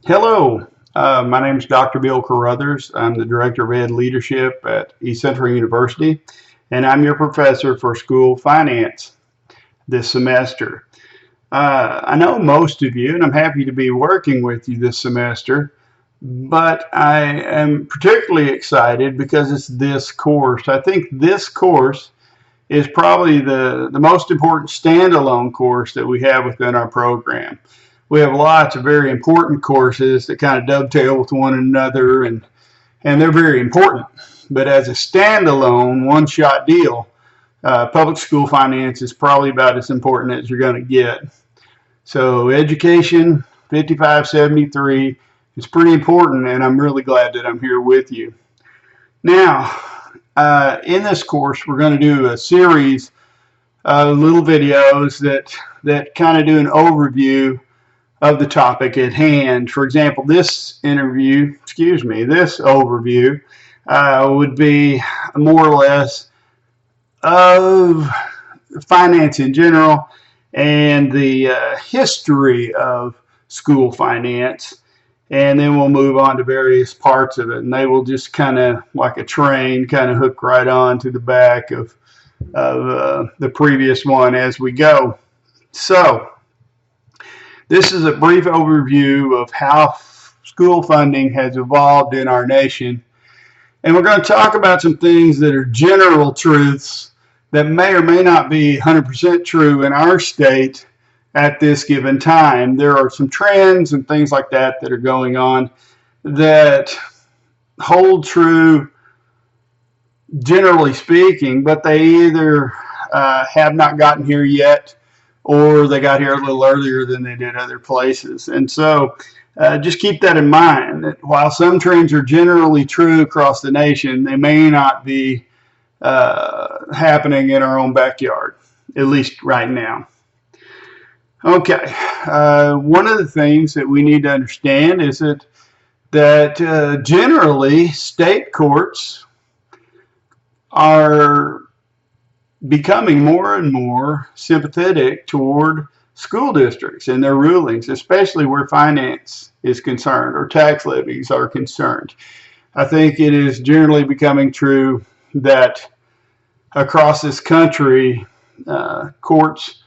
Hello, my name is Dr. Bill Carruthers. I'm the Director of Ed Leadership at East Central University, and I'm your professor for school finance this semester. I know most of you, and I'm happy to be working with you this semester, but I am particularly excited because it's this course. I think this course is probably the most important standalone course that we have within our program. We have lots of very important courses that kind of dovetail with one another, and they're very important. But as a standalone, one-shot deal, public school finance is probably about as important as you're going to get. So Education 5573 is pretty important, and I'm really glad that I'm here with you. Now, in this course, we're going to do a series of little videos that kind of do an overview of the topic at hand. For example, this overview would be more or less of finance in general and the history of school finance. And then we'll move on to various parts of it, and they will just kind of, like a train, kind of hook right on to the back of the previous one as we go. So this is a brief overview of how school funding has evolved in our nation. And we're going to talk about some things that are general truths that may or may not be 100% true in our state at this given time. There are some trends and things like that that are going on that hold true generally speaking, but they either have not gotten here yet, or they got here a little earlier than they did other places. And so just keep that in mind, that while some trends are generally true across the nation, they may not be happening in our own backyard, at least right now. Okay, one of the things that we need to understand is that generally state courts are becoming more and more sympathetic toward school districts and their rulings, especially where finance is concerned or tax levies are concerned. I think it is generally becoming true that across this country, courts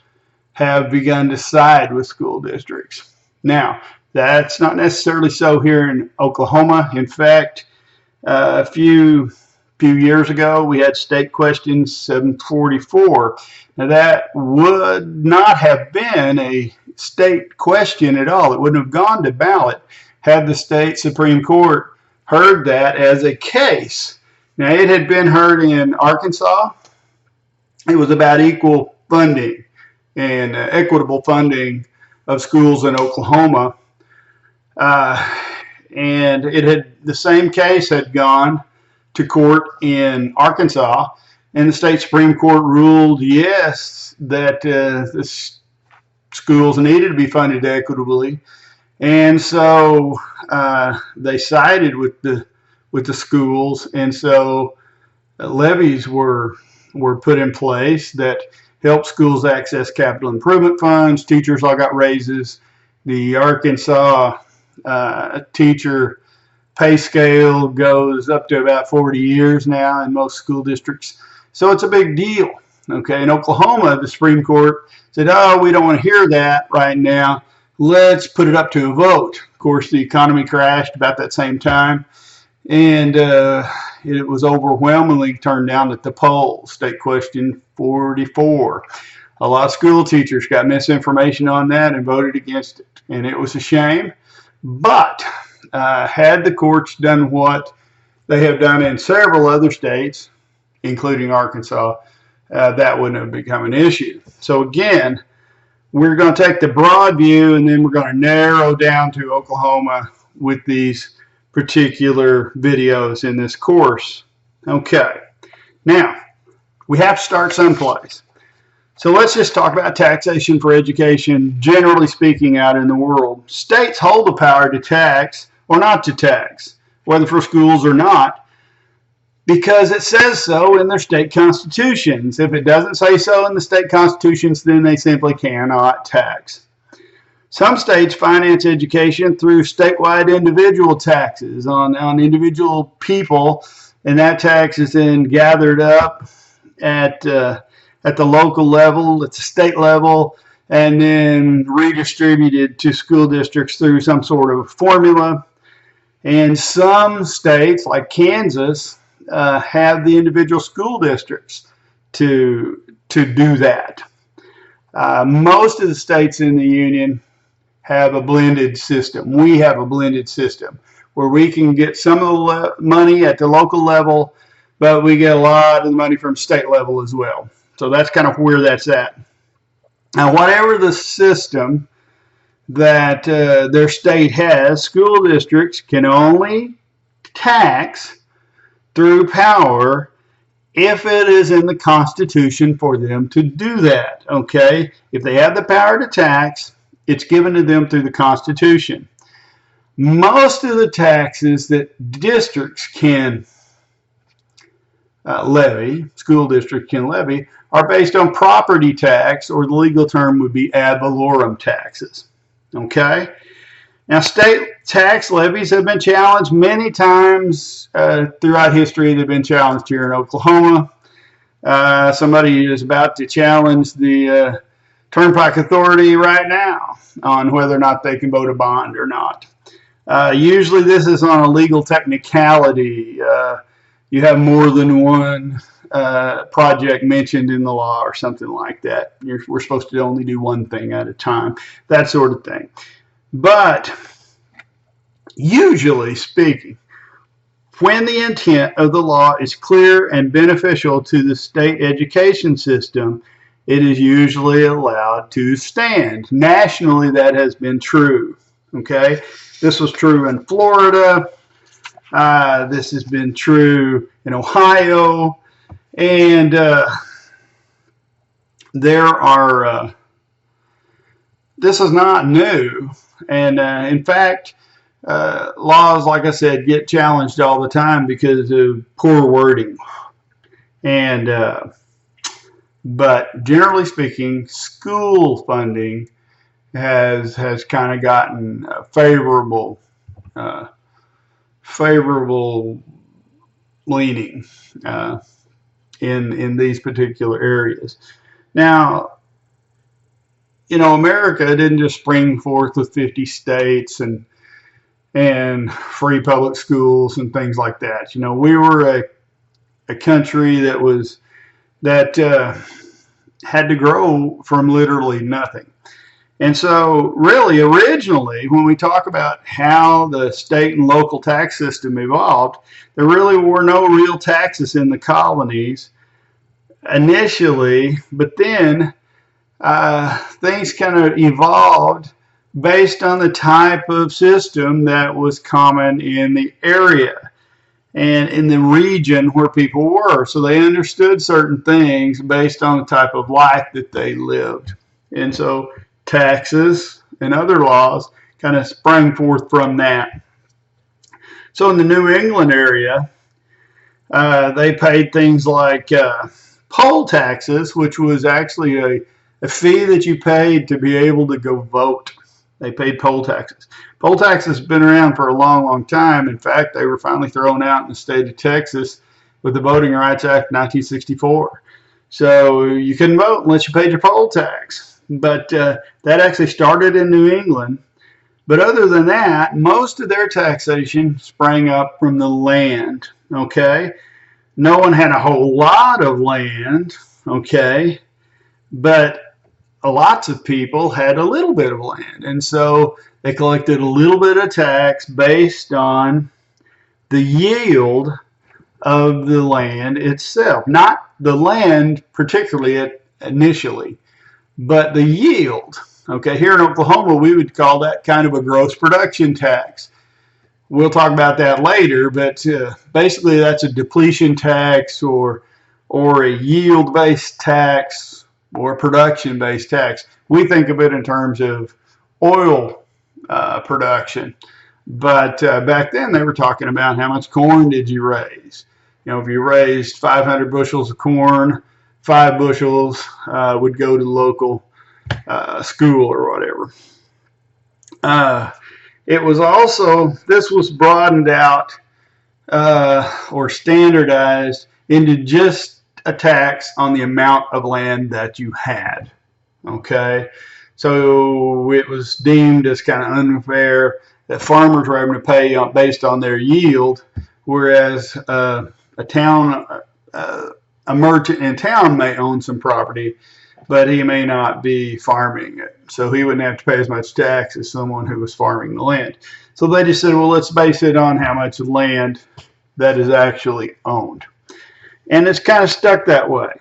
have begun to side with school districts. Now, that's not necessarily so here in Oklahoma. In fact, a few years ago, we had State Question 744. Now, that would not have been a state question at all. It wouldn't have gone to ballot had the state Supreme Court heard that as a case. Now, it had been heard in Arkansas. It was about equal funding and equitable funding of schools in Oklahoma. And the same case had gone to court in Arkansas, and the state Supreme Court ruled yes, that the schools needed to be funded equitably, and so they sided with the schools, and so levies were put in place that helped schools access capital improvement funds. Teachers all got raises. The Arkansas teacher pay scale goes up to about 40 years now in most school districts. So it's a big deal. Okay, in Oklahoma, the Supreme Court said, oh, we don't want to hear that right now. Let's put it up to a vote. Of course, the economy crashed about that same time, and it was overwhelmingly turned down at the polls. State Question 44. A lot of school teachers got misinformation on that and voted against it, and it was a shame. But had the courts done what they have done in several other states, including Arkansas, that wouldn't have become an issue. So again, we're going to take the broad view, and then we're going to narrow down to Oklahoma with these particular videos in this course. Okay, now we have to start someplace. So let's just talk about taxation for education, generally speaking, out in the world. States hold the power to tax or not to tax, whether for schools or not, because it says so in their state constitutions. If it doesn't say so in the state constitutions, then they simply cannot tax. Some states finance education through statewide individual taxes on individual people, and that tax is then gathered up at the local level, at the state level, and then redistributed to school districts through some sort of formula. And some states, like Kansas, have the individual school districts to do that. Most of the states in the union have a blended system. We have a blended system where we can get some of the money at the local level, but we get a lot of the money from state level as well. So that's kind of where that's at. Now, whatever the system that their state has, school districts can only tax through power if it is in the Constitution for them to do that. Okay? If they have the power to tax, it's given to them through the Constitution. Most of the taxes that districts can levy, school districts can levy, are based on property tax, or the legal term would be ad valorem taxes. Okay? Now, state tax levies have been challenged many times throughout history. They've been challenged here in Oklahoma. Somebody is about to challenge the Turnpike Authority right now on whether or not they can vote a bond or not. Usually this is on a legal technicality. You have more than one project mentioned in the law or something like that. We're supposed to only do one thing at a time, that sort of thing. But usually speaking, when the intent of the law is clear and beneficial to the state education system, it is usually allowed to stand. Nationally, that has been true. Okay, this was true in Florida. This has been true in Ohio, and there are. This is not new, and in fact, laws, like I said, get challenged all the time because of poor wording, and. But generally speaking, school funding has kind of gotten favorable leaning in these particular areas. Now, America didn't just spring forth with 50 states and free public schools and things like that. We were a country that had to grow from literally nothing. And so really originally, when we talk about how the state and local tax system evolved, there really were no real taxes in the colonies initially, but then things kind of evolved based on the type of system that was common in the area and in the region where people were. So they understood certain things based on the type of life that they lived. And so taxes and other laws kind of sprang forth from that. So in the New England area, they paid things like poll taxes, which was actually a fee that you paid to be able to go vote. They paid poll taxes. Poll taxes have been around for a long, long time. In fact, they were finally thrown out in the state of Texas with the Voting Rights Act of 1964. So you couldn't vote unless you paid your poll tax. But that actually started in New England. But other than that, most of their taxation sprang up from the land. Okay? No one had a whole lot of land. Okay? But lots of people had a little bit of land, and so they collected a little bit of tax based on the yield of the land itself. Not the land particularly initially, but the yield. Okay, here in Oklahoma, we would call that kind of a gross production tax. We'll talk about that later, but basically that's a depletion tax or a yield-based tax or production-based tax. We think of it in terms of oil production. But back then they were talking about how much corn did you raise. If you raised 500 bushels of corn, 5 bushels would go to the local school or whatever. It was also, this was broadened out or standardized into just a tax on the amount of land that you had. Okay, so it was deemed as kind of unfair that farmers were having to pay based on their yield, whereas a merchant in town may own some property, but he may not be farming it. So he wouldn't have to pay as much tax as someone who was farming the land. So they just said, well, let's base it on how much land that is actually owned. And it's kind of stuck that way.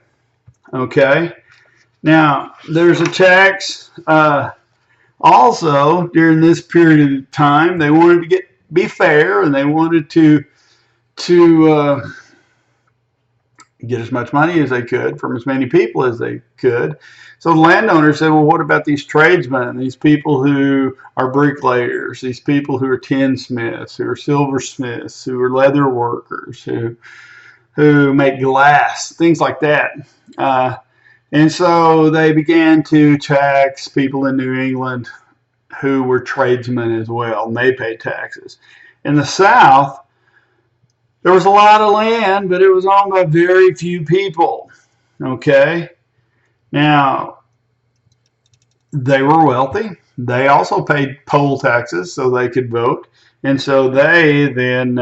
Okay. Now, there's a tax also during this period of time. They wanted to be fair, and they wanted to get as much money as they could from as many people as they could. So the landowners said, well, what about these tradesmen, these people who are bricklayers, these people who are tinsmiths, who are silversmiths, who are leather workers, who make glass, things like that. And so they began to tax people in New England who were tradesmen as well, and they paid taxes. In the South, there was a lot of land, but it was owned by very few people. Okay? Now, they were wealthy. They also paid poll taxes so they could vote. And so they then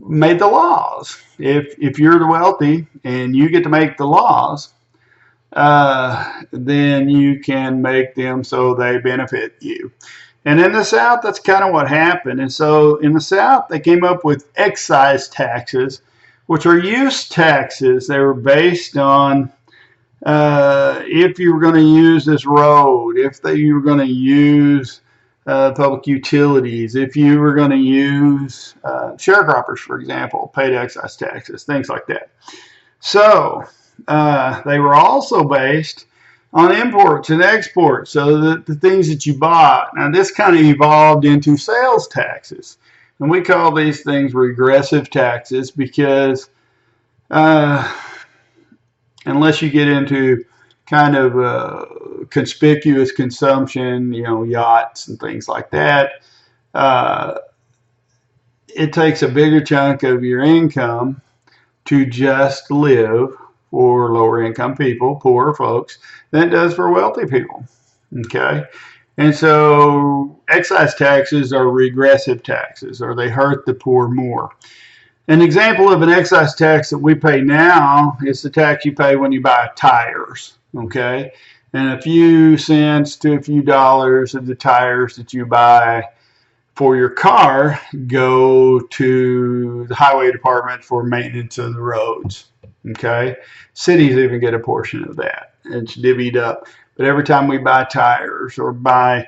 made the laws. If you're the wealthy and you get to make the laws, then you can make them so they benefit you. And in the South, that's kind of what happened. And so in the South, they came up with excise taxes, which are use taxes. They were based on if you were going to use this road, if you were going to use public utilities, if you were going to use sharecroppers, for example, paid excise taxes, things like that. So they were also based on imports and exports, so the things that you bought. Now this kind of evolved into sales taxes, and we call these things regressive taxes because unless you get into kind of conspicuous consumption, yachts and things like that, it takes a bigger chunk of your income to just live for lower income people, poorer folks, than it does for wealthy people. Okay? And so excise taxes are regressive taxes, or they hurt the poor more. An example of an excise tax that we pay now is the tax you pay when you buy tires. Okay? And a few cents to a few dollars of the tires that you buy for your car go to the highway department for maintenance of the roads. Okay, cities even get a portion of that. It's divvied up. But every time we buy tires or buy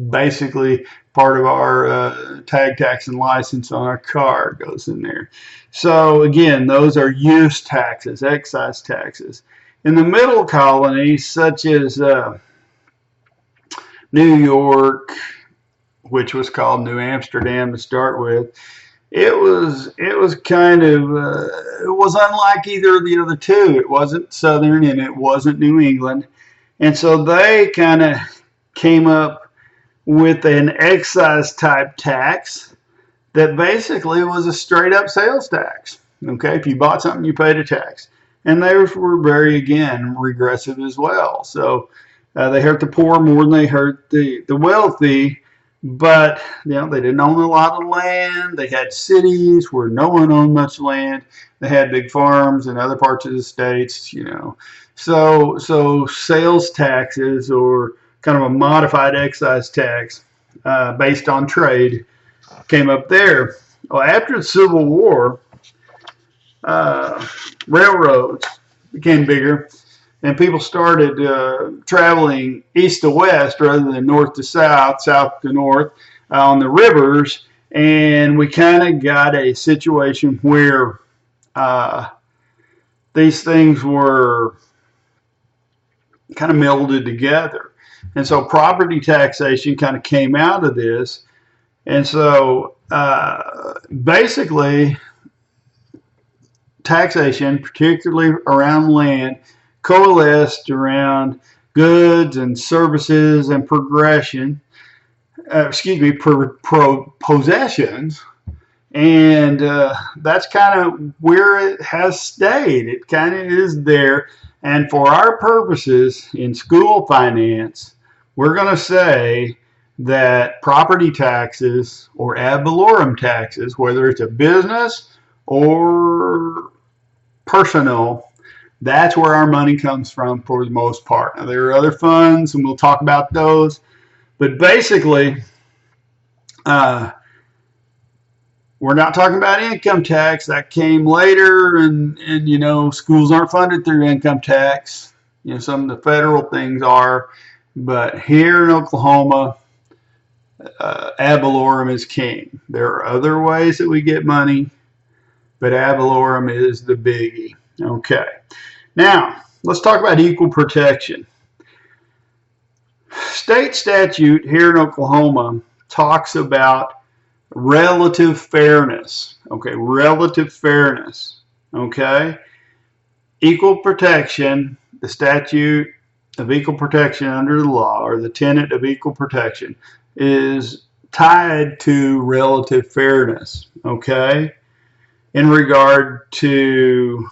basically part of our tag tax and license on our car goes in there. So again, those are use taxes, excise taxes. In the middle colonies, such as New York, which was called New Amsterdam to start with, it was kind of it was unlike either of the other two. It wasn't Southern and it wasn't New England, and so they kind of came up with an excise type tax that basically was a straight up sales tax. Okay, if you bought something, you paid a tax, and they were very, again, regressive as well. So they hurt the poor more than they hurt the wealthy. But they didn't own a lot of land. They had cities where no one owned much land. They had big farms in other parts of the states. So sales taxes, or kind of a modified excise tax based on trade, came up there. Well, after the Civil War, railroads became bigger, and people started traveling east to west rather than north to south, south to north on the rivers, and we kind of got a situation where these things were kind of melded together. And so property taxation kind of came out of this. And so basically taxation, particularly around land, coalesced around goods and services and possessions. And that's kind of where it has stayed. It kind of is there. And for our purposes in school finance, we're going to say that property taxes or ad valorem taxes, whether it's a business or personal, that's where our money comes from for the most part. Now, there are other funds, and we'll talk about those. But basically, we're not talking about income tax. That came later, and you know, schools aren't funded through income tax. You know, some of the federal things are. But here in Oklahoma, ad valorem is king. There are other ways that we get money, but ad valorem is the biggie. Okay. Now, let's talk about equal protection. State statute here in Oklahoma talks about relative fairness. Okay, relative fairness. Okay. Equal protection, the statute of equal protection under the law, or the tenet of equal protection, is tied to relative fairness. Okay. In regard to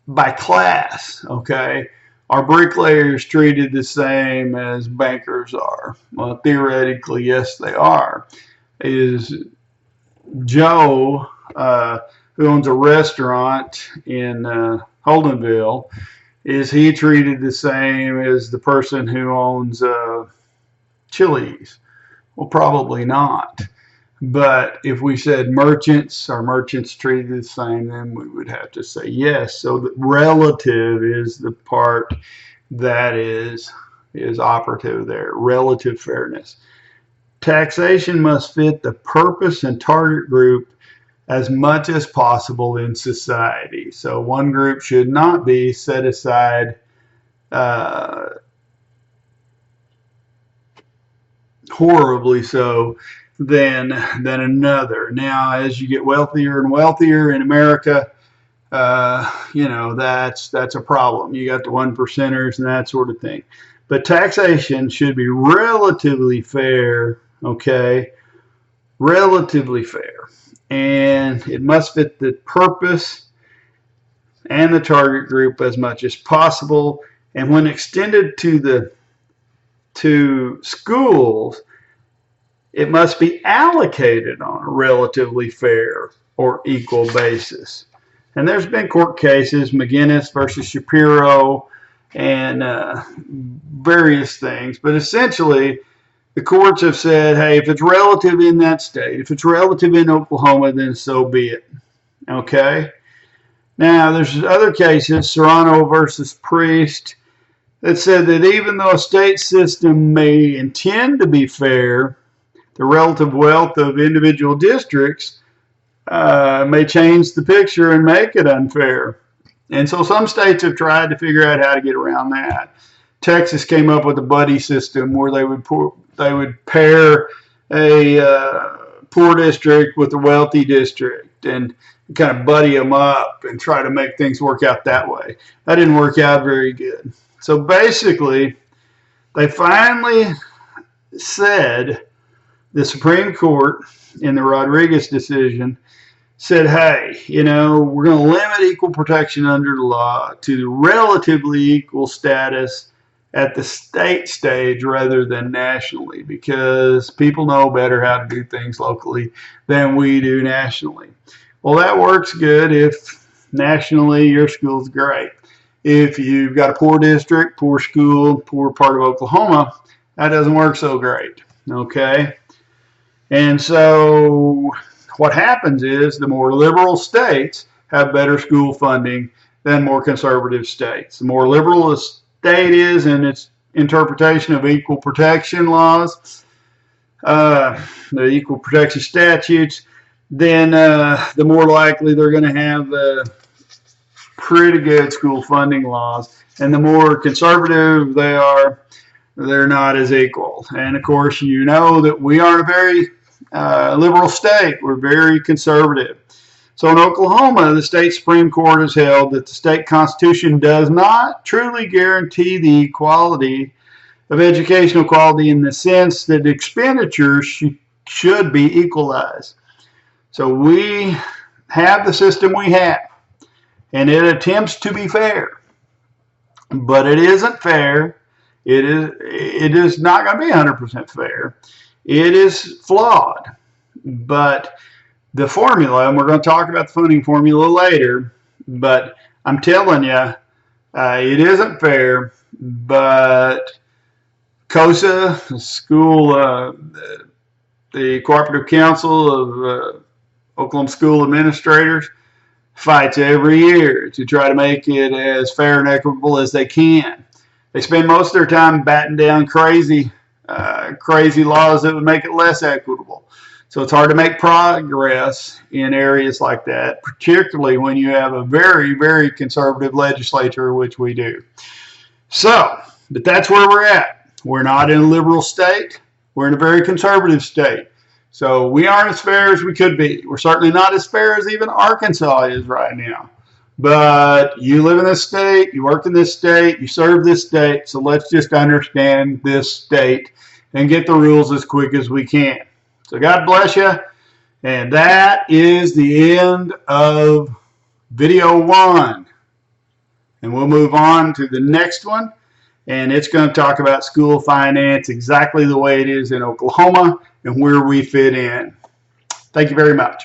by class, okay, are bricklayers treated the same as bankers are? Well, theoretically, yes, they are. Is Joe, who owns a restaurant in Holdenville, is he treated the same as the person who owns Chili's? Well, probably not. But if we said merchants, are merchants treated the same, then we would have to say yes. So the relative is the part that is operative there, relative fairness. Taxation must fit the purpose and target group as much as possible in society. So one group should not be set aside horribly so than another. Now, as you get wealthier and wealthier in America, you know, that's a problem. You got the one percenters and that sort of thing. But taxation should be relatively fair, okay? Relatively fair. And it must fit the purpose and the target group as much as possible. And when extended to schools, it must be allocated on a relatively fair or equal basis. And there's been court cases, McGinnis versus Shapiro, and various things. But essentially, the courts have said, hey, if it's relative in that state, if it's relative in Oklahoma, then so be it. Okay? Now, there's other cases, Serrano versus Priest, that said that even though a state system may intend to be fair, the relative wealth of individual districts may change the picture and make it unfair. And so some states have tried to figure out how to get around that. Texas came up with a buddy system where they would pair a poor district with a wealthy district and kind of buddy them up and try to make things work out that way. That didn't work out very good. So basically, they finally said, the Supreme Court in the Rodriguez decision said, hey, you know, we're going to limit equal protection under the law to the relatively equal status at the state stage rather than nationally, because people know better how to do things locally than we do nationally. Well, that works good if nationally your school's great. If you've got a poor district, poor school, poor part of Oklahoma, that doesn't work so great. Okay? And so what happens is the more liberal states have better school funding than more conservative states. The more liberal a state is in its interpretation of equal protection laws, the equal protection statutes, then the more likely they're going to have pretty good school funding laws. And the more conservative they are, they're not as equal. And of course, you know that we are a very liberal state. We're very conservative. So in Oklahoma, the state Supreme Court has held that the state constitution does not truly guarantee the equality of educational quality in the sense that expenditures should be equalized. So we have the system we have, and it attempts to be fair, but it isn't fair. It is not going to be 100% fair. It is flawed, but the formula, and we're going to talk about the funding formula later, but I'm telling you, it isn't fair, but COSA, the school, the Cooperative Council of Oklahoma School Administrators, fights every year to try to make it as fair and equitable as they can. They spend most of their time batting down crazy laws that would make it less equitable. So it's hard to make progress in areas like that, particularly when you have a very, very conservative legislature, which we do. So, but that's where we're at. We're not in a liberal state. We're in a very conservative state. So we aren't as fair as we could be. We're certainly not as fair as even Arkansas is right now. But you live in this state, you work in this state, you serve this state, so let's just understand this state and get the rules as quick as we can. So God bless you. And that is the end of video 1. And we'll move on to the next one. And it's going to talk about school finance exactly the way it is in Oklahoma and where we fit in. Thank you very much.